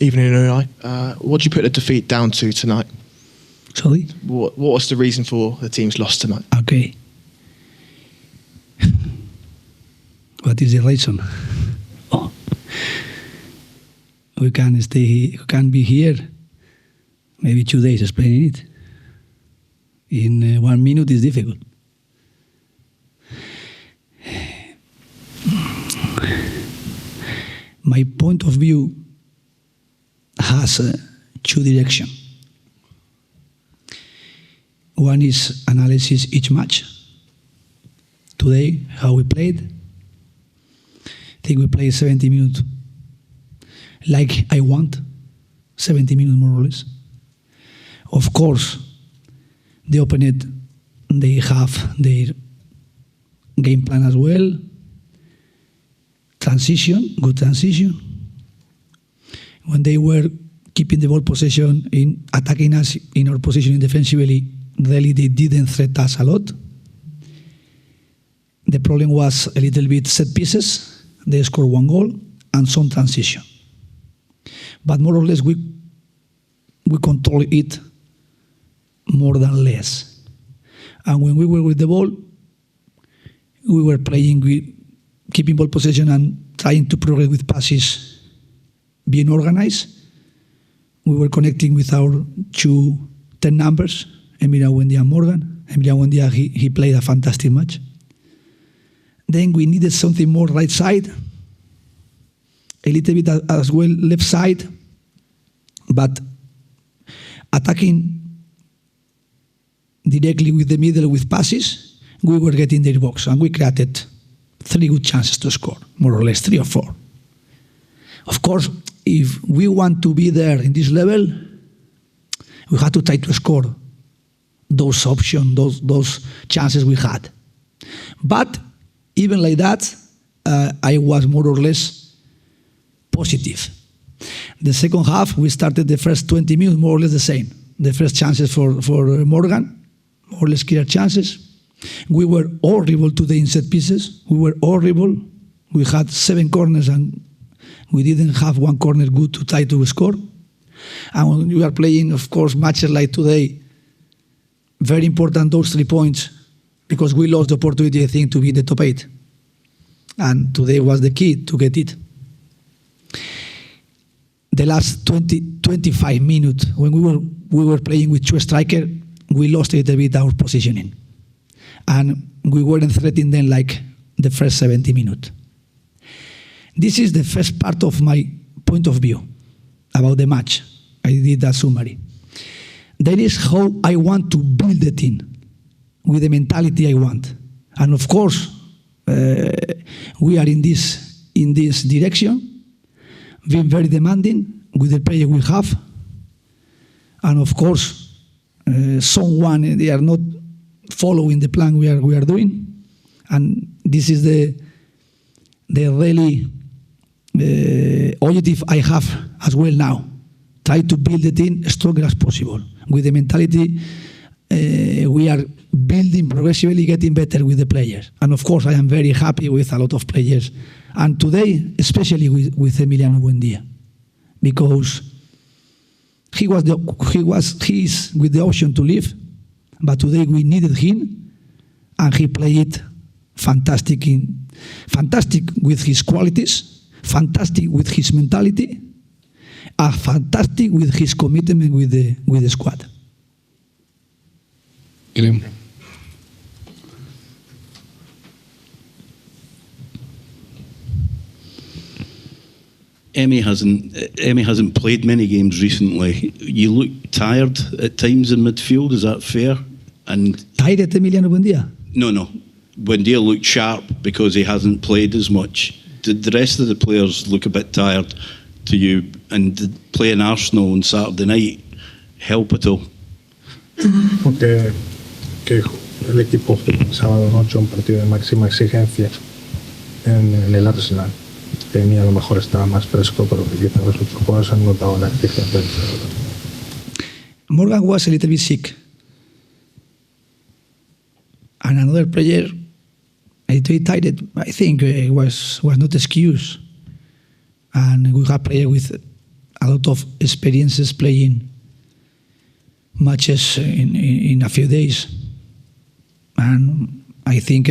Evening, Unai. What do you put the defeat down to tonight? Sorry? What was the reason for the team's loss tonight? Okay. What is the reason? Oh. We can be here maybe 2 days explaining it. In 1 minute is difficult. My point of view has two directions. One is analysis each match. Today, how we played. I think we played 70 minutes like I want, 70 minutes more or less. Of course, the opponent, they have their game plan as well. Good transition. When they were keeping the ball possession in attacking us in our position defensively, really they didn't threat us a lot. The problem was a little bit set pieces. They scored 1 goal and some transition. But more or less we control it more than less. And when we were with the ball, we were playing with keeping ball possession and trying to progress with passes, being organized. We were connecting with our 2 10 numbers, Emiliano Buendia and Morgan. Emiliano Buendia, he played a fantastic match. Then we needed something more right side, a little bit as well left side, but attacking directly with the middle with passes, we were getting their box and we created 3 good chances to score, more or less 3 or 4. Of course, if we want to be there in this level, we have to try to score those options, those chances we had. But even like that, I was more or less positive. The second half, we started the first 20 minutes more or less the same. The first chances for Morgan, more or less clear chances. We were horrible today in set pieces. We were horrible. We had 7 corners and we didn't have 1 corner good to try to score. And when you are playing, of course, matches like today, very important those 3 points because we lost the opportunity, I think, to be in the top 8. And today was the key to get it. The last 25 minutes, when we were playing with 2 strikers, we lost a little bit our positioning. And we weren't threatening them like the first 70 minutes. This is the first part of my point of view about the match. I did a summary. That is how I want to build the team, with the mentality I want. And of course, we are in this direction, being very demanding with the player we have. And of course, someone, they are not following the plan we are doing, and this is the really objective I have as well now. Try to build the team as stronger as possible. With the mentality, we are building progressively, getting better with the players. And of course, I am very happy with a lot of players, and today, especially with Emiliano Buendia, because he is with the option to leave. But today we needed him, and he played fantastic with his qualities, fantastic with his mentality, and fantastic with his commitment with the squad. Guillem. Emmy hasn't played many games recently. You look tired at times in midfield, is that fair? And tired, Emiliano Buendia? No. Buendia looked sharp because he hasn't played as much. Did the rest of the players look a bit tired to you? And did playing Arsenal on Saturday night help at all? Porque que el equipo el sábado noche un partido de máxima exigencia en el Arsenal. Tenía a lo mejor estaba más fresco, pero que quizás los otros jugadores han notado la exigencia. Morgan was a little bit sick. And another player, a little bit tired, I think was not excuse. And we have played with a lot of experiences playing matches in a few days. And I think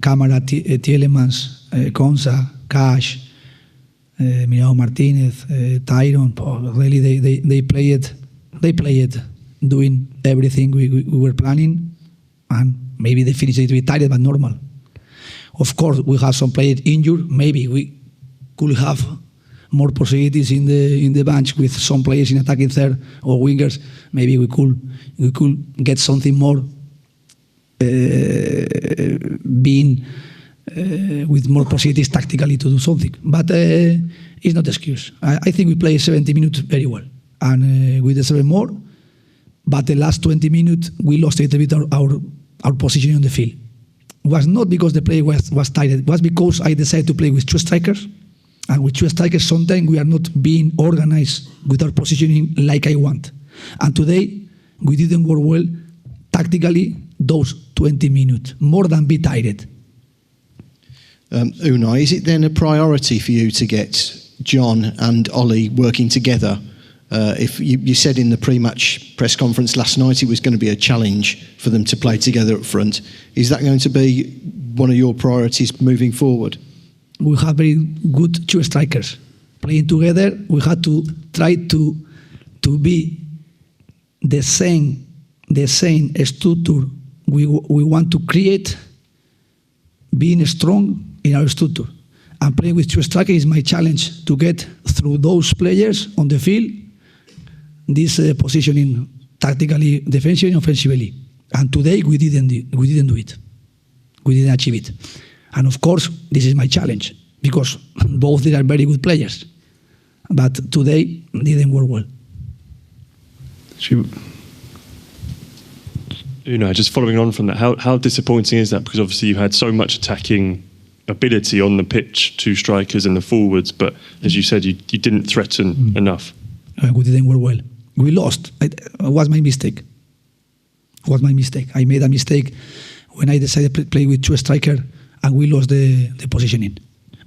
Camara, Tielemans, Konsa, Cash, Mirao Martinez, Tyron, really they played doing everything we were planning, and maybe they finished a little bit tired, but normal. Of course, we have some players injured. Maybe we could have more possibilities in the bench with some players in attacking third or wingers. Maybe we could get something more, being with more possibilities tactically to do something. But it's not an excuse. I think we played 70 minutes very well, and we deserve more. But the last 20 minutes, we lost a little bit our position on the field. It was not because the play was tired. It was because I decided to play with two strikers. And with two strikers, sometimes we are not being organized with our positioning like I want. And today, we didn't work well tactically those 20 minutes, more than be tired. Unai, is it then a priority for you to get John and Ollie working together? If you said in the pre-match press conference last night it was going to be a challenge for them to play together up front. Is that going to be one of your priorities moving forward? We have very good two strikers playing together. We had to try to be the same structure we want to create, being strong in our structure. And playing with two strikers is my challenge, to get through those players on the field this positioning tactically, defensively, offensively. And today we didn't do it. We didn't achieve it. And of course, this is my challenge, because both they are very good players. But today didn't work well. Unai, just following on from that, how disappointing is that? Because obviously you had so much attacking ability on the pitch, two strikers and the forwards, but as you said, you didn't threaten enough. We didn't work well. We lost. It was my mistake. I made a mistake when I decided to play with two strikers, and we lost the positioning.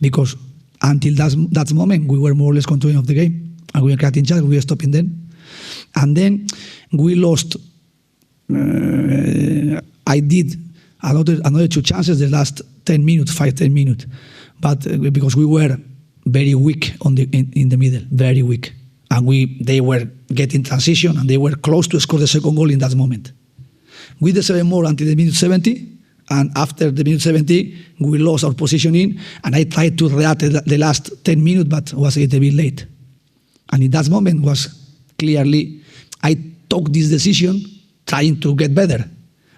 Because until that moment, we were more or less controlling of the game, and we were creating chances, we were stopping them. And then we lost. I did another two chances the last 10 minutes, 5-10 minutes. But because we were very weak in the middle, very weak. And they were getting transition, and they were close to score the second goal in that moment. We deserved more until the minute 70, and after the minute 70, we lost our positioning, and I tried to react the last 10 minutes, but was a little bit late. And in that moment was clearly, I took this decision trying to get better,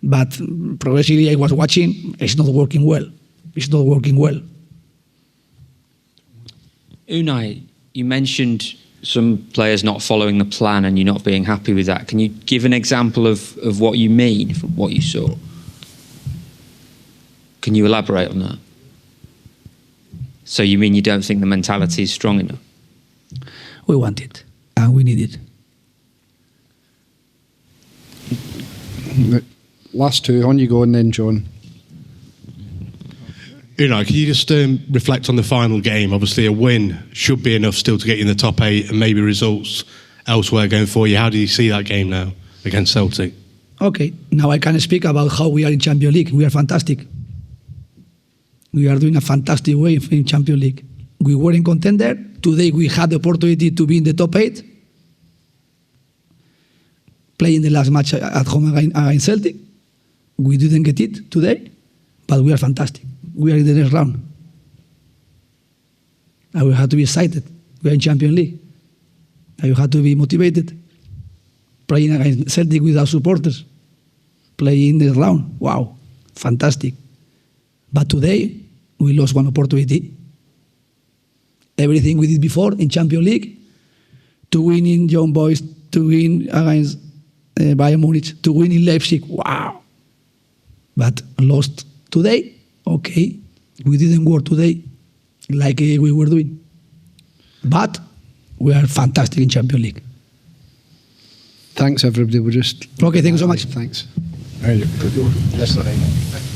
but progressively I was watching, it's not working well. Unai, you mentioned some players not following the plan and you not being happy with that. Can you give an example of what you mean from what you saw? Can you elaborate on that? So you mean you don't think the mentality is strong enough? We want it, and we need it. The last two, on you go, and then John. Unai, can you just reflect on the final game? Obviously, a win should be enough still to get you in the top 8, and maybe results elsewhere going for you. How do you see that game now against Celtic? Okay, now I can speak about how we are in Champions League. We are fantastic. We are doing a fantastic way in Champions League. We were in contender. Today we had the opportunity to be in the top 8. Playing the last match at home against Celtic. We didn't get it today, but we are fantastic. We are in the next round. And we have to be excited. We are in Champions League. And you have to be motivated. Playing against Celtic without supporters. Playing the round. Wow. Fantastic. But today, we lost one opportunity. Everything we did before in Champions League, to win in Young Boys, to win against Bayern Munich, to win in Leipzig. Wow. But lost today. Okay, we didn't work today like we were doing. But we are fantastic in Champions League. Thanks, everybody. We're just... Okay, thank you so much. Thanks. Thank you.